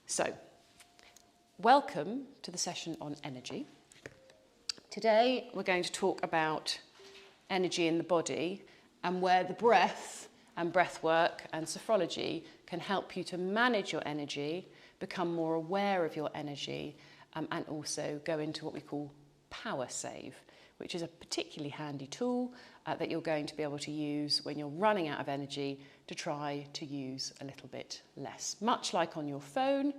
So, welcome to the session on energy. Today we're going to talk about energy in the body and where the breath and breath work and sophrology can help you to manage your energy, become more aware of your energy, and also go into what we call power save, which is a particularly handy tool that you're going to be able to use when you're running out of energy to try to use a little bit less. Much like on your phone,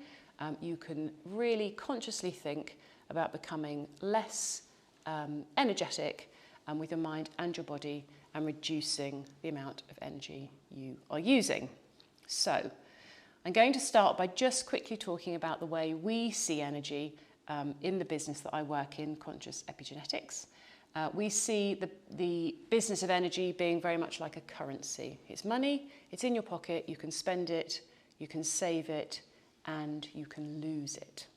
you can really consciously think about becoming less energetic with your mind and your body and reducing the amount of energy you are using. So, I'm going to start by just quickly talking about the way we see energy in the business that I work in, Conscious Epigenetics. We see the business of energy being very much like a currency. It's money, it's in your pocket, you can spend it, you can save it, and you can lose it.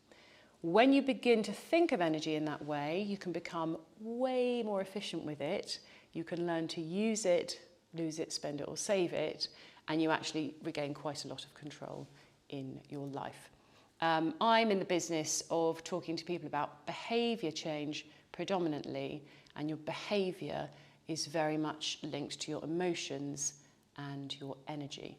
When you begin to think of energy in that way, you can become way more efficient with it. You can learn to use it, lose it, spend it, or save it, and you actually regain quite a lot of control in your life. I'm in the business of talking to people about behaviour change predominantly, and your behaviour is very much linked to your emotions and your energy.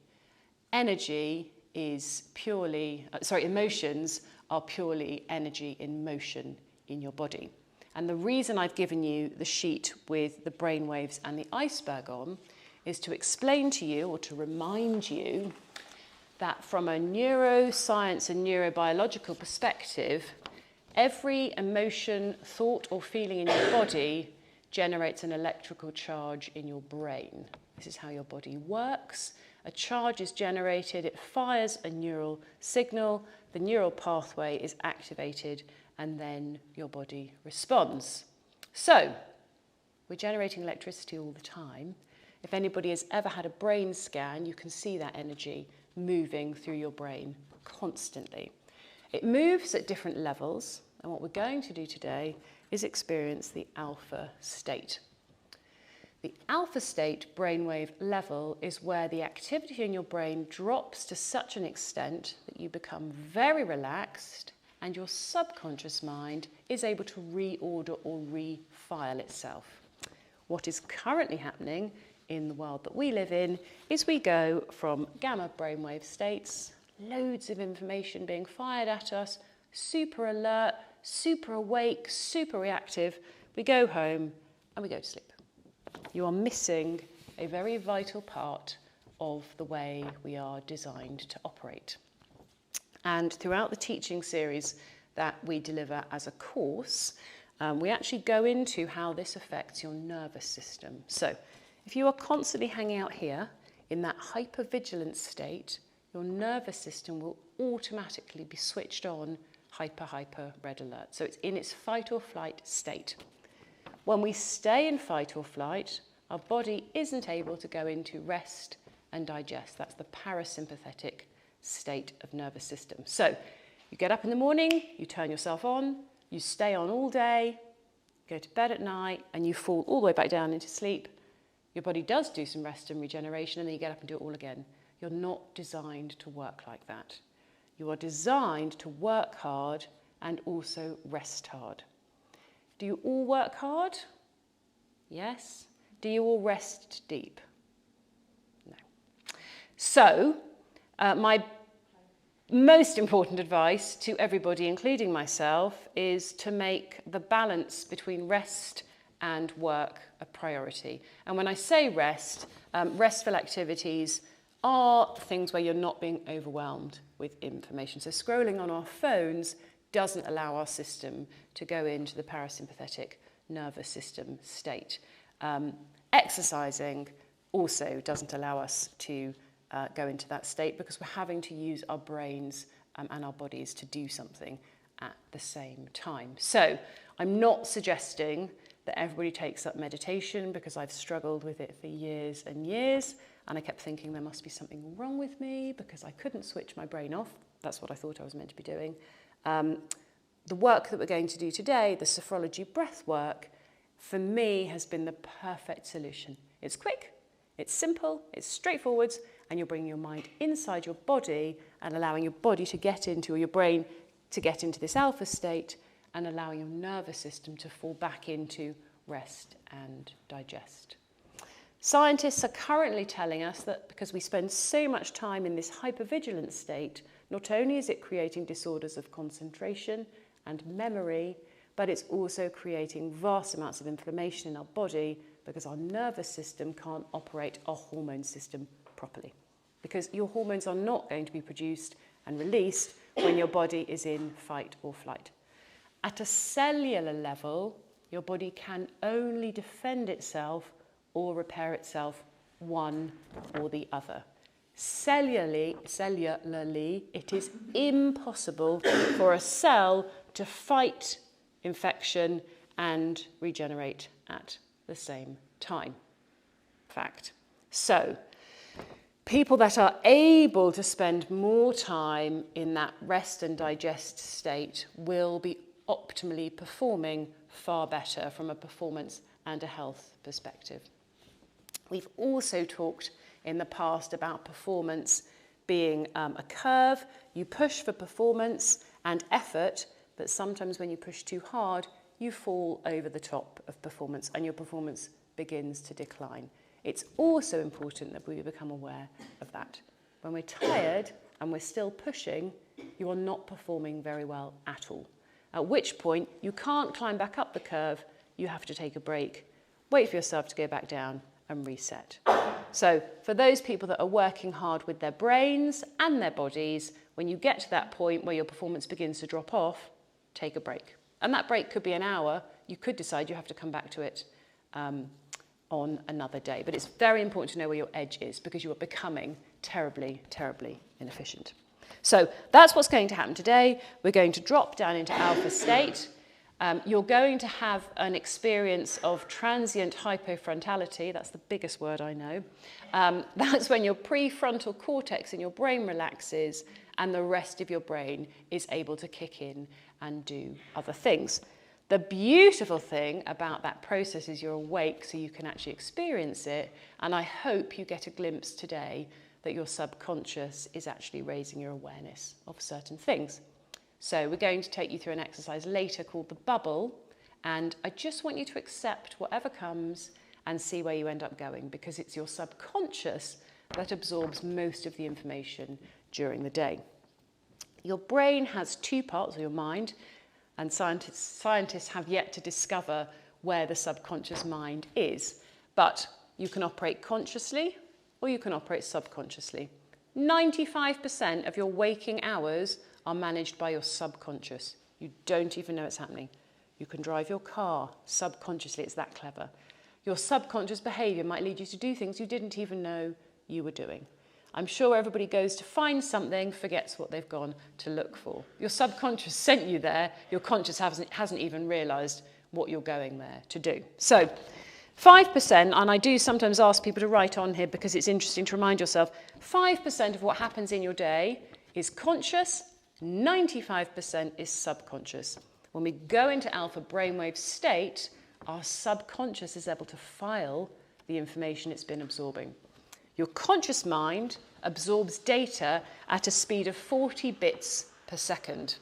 Emotions are purely energy in motion in your body. And the reason I've given you the sheet with the brainwaves and the iceberg on is to explain to you, or to remind you, that from a neuroscience and neurobiological perspective, every emotion, thought or feeling in your body generates an electrical charge in your brain. This is how your body works. A charge is generated, it fires a neural signal, the neural pathway is activated, and then your body responds. So, we're generating electricity all the time. If anybody has ever had a brain scan, you can see that energy moving through your brain constantly. It moves at different levels, and what we're going to do today is experience the alpha state. The alpha state brainwave level is where the activity in your brain drops to such an extent that you become very relaxed and your subconscious mind is able to reorder or refile itself. What is currently happening in the world that we live in is we go from gamma brainwave states, loads of information being fired at us, super alert, super awake, super reactive. We go home and we go to sleep. You are missing a very vital part of the way we are designed to operate. And throughout the teaching series that we deliver as a course, we actually go into how this affects your nervous system. So, if you are constantly hanging out here in that hypervigilance state, your nervous system will automatically be switched on hyper red alert. So it's in its fight or flight state. When we stay in fight or flight, our body isn't able to go into rest and digest. That's the parasympathetic state of nervous system. So you get up in the morning, you turn yourself on, you stay on all day, go to bed at night, and you fall all the way back down into sleep. Your body does do some rest and regeneration, and then you get up and do it all again. You're not designed to work like that. You are designed to work hard and also rest hard. Do you all work hard? Yes. Do you all rest deep? No. So, my most important advice to everybody, including myself, is to make the balance between rest and work a priority. And when I say rest, restful activities are things where you're not being overwhelmed with information. So scrolling on our phones doesn't allow our system to go into the parasympathetic nervous system state. Exercising also doesn't allow us to go into that state because we're having to use our brains and our bodies to do something at the same time. So I'm not suggesting that everybody takes up meditation because I've struggled with it for years and years, and I kept thinking there must be something wrong with me because I couldn't switch my brain off. That's what I thought I was meant to be doing. The work that we're going to do today, the sophrology breath work, for me has been the perfect solution. It's quick, it's simple, it's straightforward, and you're bringing your mind inside your body and allowing your body to get into, or your brain to get into this alpha state, and allowing your nervous system to fall back into rest and digest. Scientists are currently telling us that because we spend so much time in this hypervigilance state, not only is it creating disorders of concentration and memory, but it's also creating vast amounts of inflammation in our body because our nervous system can't operate our hormone system properly. Because your hormones are not going to be produced and released when your body is in fight or flight. At a cellular level, your body can only defend itself or repair itself, one or the other. Cellularly, it is impossible for a cell to fight infection and regenerate at the same time. Fact. So, people that are able to spend more time in that rest and digest state will be optimally performing far better from a performance and a health perspective. We've also talked in the past about performance being a curve. You push for performance and effort, but sometimes when you push too hard, you fall over the top of performance and your performance begins to decline. It's also important that we become aware of that. When we're tired and we're still pushing, you are not performing very well at all. At which point, you can't climb back up the curve, you have to take a break, wait for yourself to go back down and reset. So for those people that are working hard with their brains and their bodies, when you get to that point where your performance begins to drop off, take a break. And that break could be an hour. You could decide you have to come back to it on another day. But it's very important to know where your edge is because you are becoming terribly, terribly inefficient. So that's what's going to happen today. We're going to drop down into alpha state. You're going to have an experience of transient hypofrontality. That's the biggest word I know. That's when your prefrontal cortex in your brain relaxes and the rest of your brain is able to kick in and do other things. The beautiful thing about that process is you're awake so you can actually experience it, and I hope you get a glimpse today that your subconscious is actually raising your awareness of certain things. So we're going to take you through an exercise later called the bubble, and I just want you to accept whatever comes and see where you end up going, because it's your subconscious that absorbs most of the information during the day. Your brain has two parts, or your mind, and scientists have yet to discover where the subconscious mind is. But you can operate consciously or you can operate subconsciously. 95% of your waking hours are managed by your subconscious. You don't even know it's happening. You can drive your car subconsciously, it's that clever. Your subconscious behaviour might lead you to do things you didn't even know you were doing. I'm sure everybody goes to find something, forgets what they've gone to look for. Your subconscious sent you there, your conscious hasn't even realised what you're going there to do. So 5%, and I do sometimes ask people to write on here because it's interesting to remind yourself, 5% of what happens in your day is conscious, 95% is subconscious. When we go into alpha brainwave state, our subconscious is able to file the information it's been absorbing. Your conscious mind absorbs data at a speed of 40 bits per second.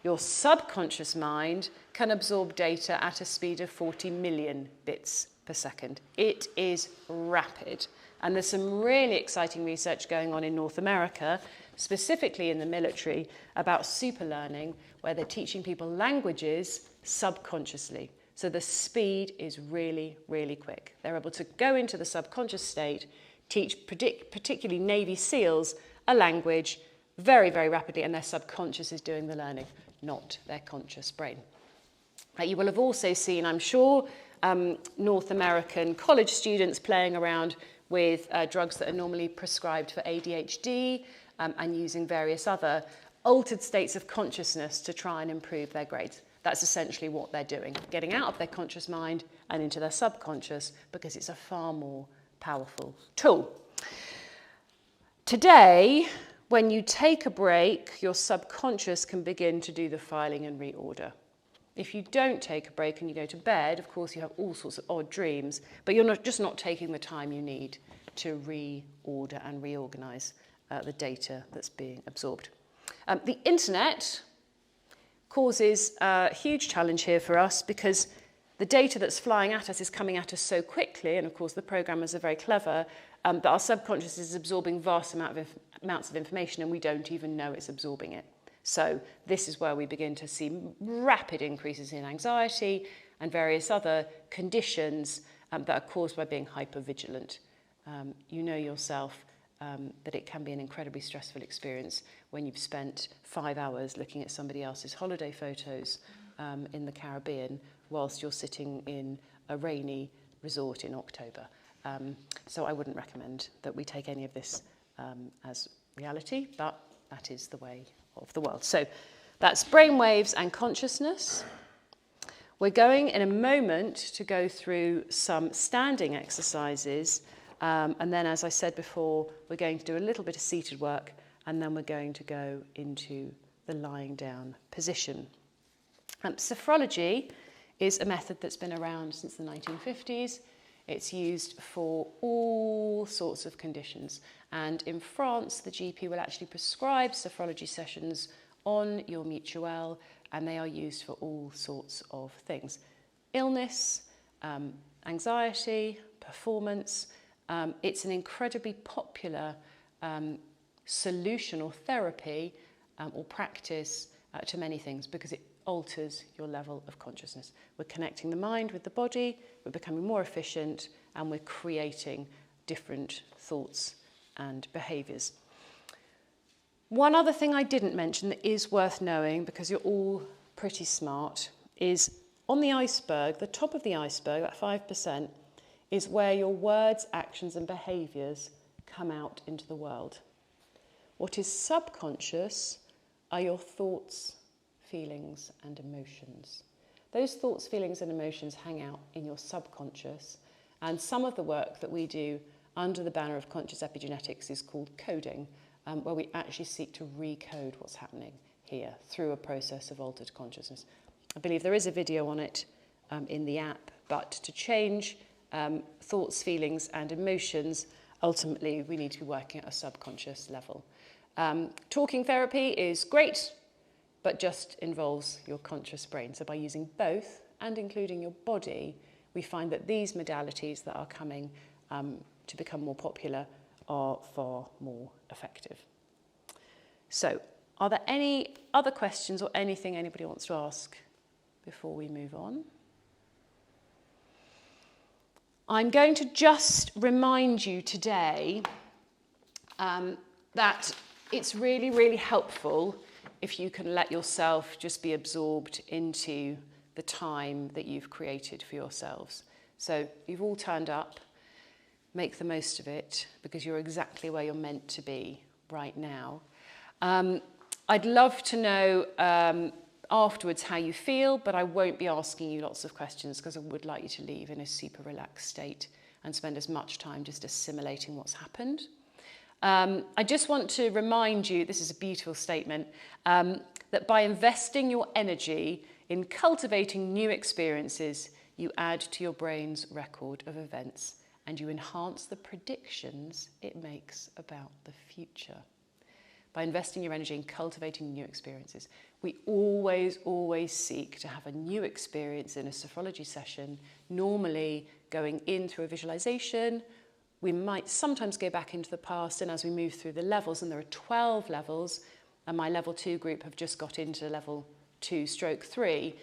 Your subconscious mind can absorb data at a speed of 40 million bits per second. It is rapid. And there's some really exciting research going on in North America, specifically in the military, about super learning, where they're teaching people languages subconsciously. So the speed is really, really quick. They're able to go into the subconscious state, teach particularly Navy SEALs a language very, very rapidly, and their subconscious is doing the learning, not their conscious brain. You will have also seen, I'm sure, North American college students playing around with drugs that are normally prescribed for ADHD and using various other altered states of consciousness to try and improve their grades. That's essentially what they're doing, getting out of their conscious mind and into their subconscious, because it's a far more powerful tool. Today, when you take a break, your subconscious can begin to do the filing and reorder. If you don't take a break and you go to bed, of course you have all sorts of odd dreams, but you're just not taking the time you need to reorder and reorganise the data that's being absorbed. The internet causes a huge challenge here for us because the data that's flying at us is coming at us so quickly, and of course the programmers are very clever, that our subconscious is absorbing vast amounts of information and we don't even know it's absorbing it. So this is where we begin to see rapid increases in anxiety and various other conditions that are caused by being hypervigilant. You know yourself that it can be an incredibly stressful experience when you've spent 5 hours looking at somebody else's holiday photos in the Caribbean whilst you're sitting in a rainy resort in October. So I wouldn't recommend that we take any of this as reality, but that is the way of the world. So that's brainwaves and consciousness. We're going in a moment to go through some standing exercises, and then, as I said before, we're going to do a little bit of seated work, and then we're going to go into the lying down position. Sophrology is a method that's been around since the 1950s. It's used for all sorts of conditions. And in France, the GP will actually prescribe sophrology sessions on your mutuelle, and they are used for all sorts of things. Illness, anxiety, performance. It's an incredibly popular solution or therapy or practice to many things because it alters your level of consciousness. We're connecting the mind with the body, we're becoming more efficient, and we're creating different thoughts and behaviours. One other thing I didn't mention that is worth knowing, because you're all pretty smart, is on the iceberg, the top of the iceberg, that 5%, is where your words, actions and behaviours come out into the world. What is subconscious are your thoughts, feelings and emotions. Those thoughts, feelings and emotions hang out in your subconscious, and some of the work that we do under the banner of Conscious Epigenetics is called coding, where we actually seek to recode what's happening here through a process of altered consciousness. I believe there is a video on it in the app, but to change thoughts, feelings and emotions, ultimately we need to be working at a subconscious level. Talking therapy is great, but just involves your conscious brain. So by using both and including your body, we find that these modalities that are coming to become more popular are far more effective. So are there any other questions or anything anybody wants to ask before we move on? I'm going to just remind you today that it's really, really helpful if you can let yourself just be absorbed into the time that you've created for yourselves. So you've all turned up, make the most of it, because you're exactly where you're meant to be right now. I'd love to know afterwards how you feel, but I won't be asking you lots of questions because I would like you to leave in a super relaxed state and spend as much time just assimilating what's happened. I just want to remind you, this is a beautiful statement, that by investing your energy in cultivating new experiences, you add to your brain's record of events and you enhance the predictions it makes about the future. By investing your energy in cultivating new experiences, we always seek to have a new experience in a sophrology session, normally going in through a visualization. We might sometimes go back into the past, and as we move through the levels, and there are 12 levels, and my level 2 group have just got into level 2/3,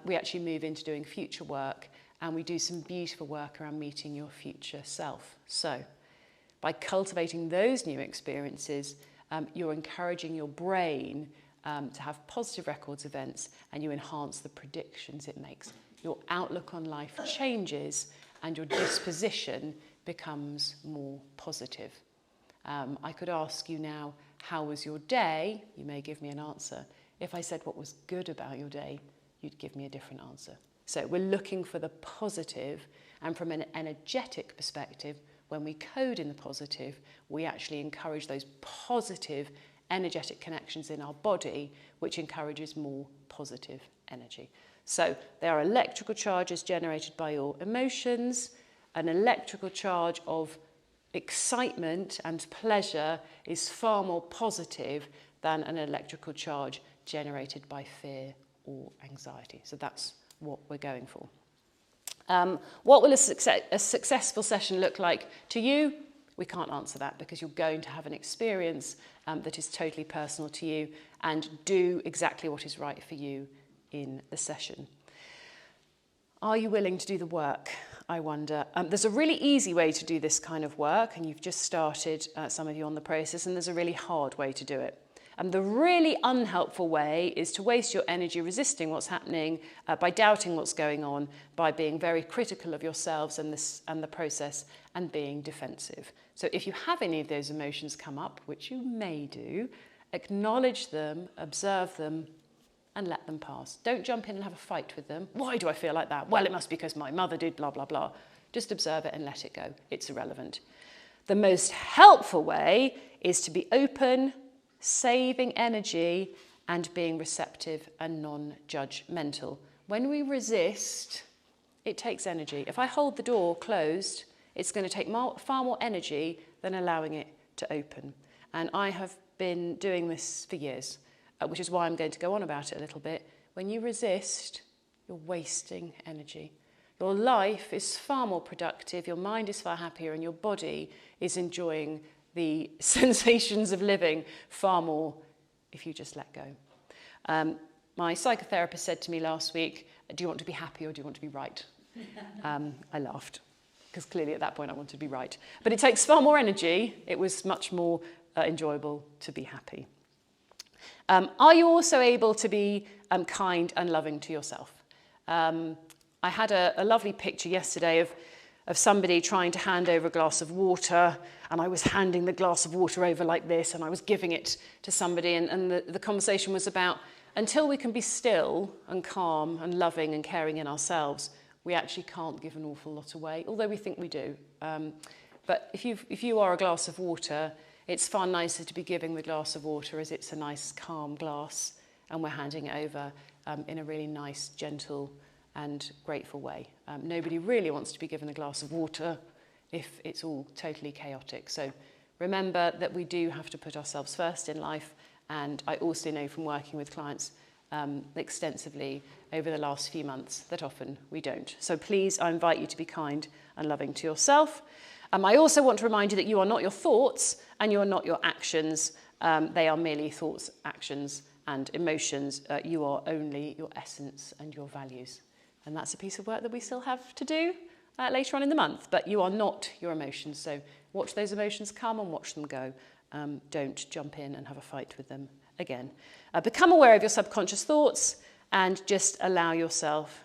we actually move into doing future work, and we do some beautiful work around meeting your future self. So by cultivating those new experiences, you're encouraging your brain to have positive records events, and you enhance the predictions it makes. Your outlook on life changes and your disposition becomes more positive. I could ask you now, how was your day? You may give me an answer. If I said what was good about your day, you'd give me a different answer. So we're looking for the positive, and from an energetic perspective, when we code in the positive, we actually encourage those positive energetic connections in our body, which encourages more positive energy. So there are electrical charges generated by your emotions, an electrical charge of excitement and pleasure is far more positive than an electrical charge generated by fear or anxiety. So that's what we're going for. What will a successful session look like to you? We can't answer that because you're going to have an experience that is totally personal to you and do exactly what is right for you in the session. Are you willing to do the work, I wonder? There's a really easy way to do this kind of work, and you've just started, some of you, on the process, and there's a really hard way to do it. And the really unhelpful way is to waste your energy resisting what's happening, by doubting what's going on, by being very critical of yourselves and the process, and being defensive. So if you have any of those emotions come up, which you may do, acknowledge them, observe them, and let them pass. Don't jump in and have a fight with them. Why do I feel like that? Well, it must be because my mother did blah, blah, blah. Just observe it and let it go. It's irrelevant. The most helpful way is to be open, saving energy, and being receptive and non-judgmental. When we resist, it takes energy. If I hold the door closed, it's going to take far more energy than allowing it to open. And I have been doing this for years, which is why I'm going to go on about it a little bit. When you resist, you're wasting energy. Your life is far more productive, your mind is far happier, and your body is enjoying the sensations of living far more if you just let go. My psychotherapist said to me last week, do you want to be happy or do you want to be right? I laughed, because clearly at that point I wanted to be right. But it takes far more energy. It was much more enjoyable to be happy. Are you also able to be kind and loving to yourself? I had a lovely picture yesterday of somebody trying to hand over a glass of water, and I was handing the glass of water over like this, and I was giving it to somebody, and the conversation was about, until we can be still and calm and loving and caring in ourselves, we actually can't give an awful lot away, although we think we do. But if you are a glass of water, it's far nicer to be giving the glass of water as it's a nice, calm glass, and we're handing it over in a really nice, gentle and grateful way. Nobody really wants to be given a glass of water if it's all totally chaotic. So remember that we do have to put ourselves first in life, and I also know from working with clients extensively over the last few months that often we don't. So please, I invite you to be kind and loving to yourself. I also want to remind you that you are not your thoughts and you are not your actions. They are merely thoughts, actions, and emotions. You are only your essence and your values. And that's a piece of work that we still have to do later on in the month. But you are not your emotions. So watch those emotions come and watch them go. Don't jump in and have a fight with them again. Become aware of your subconscious thoughts and just allow yourself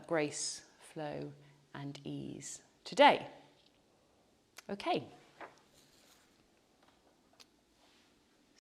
grace, flow, and ease today. Okay.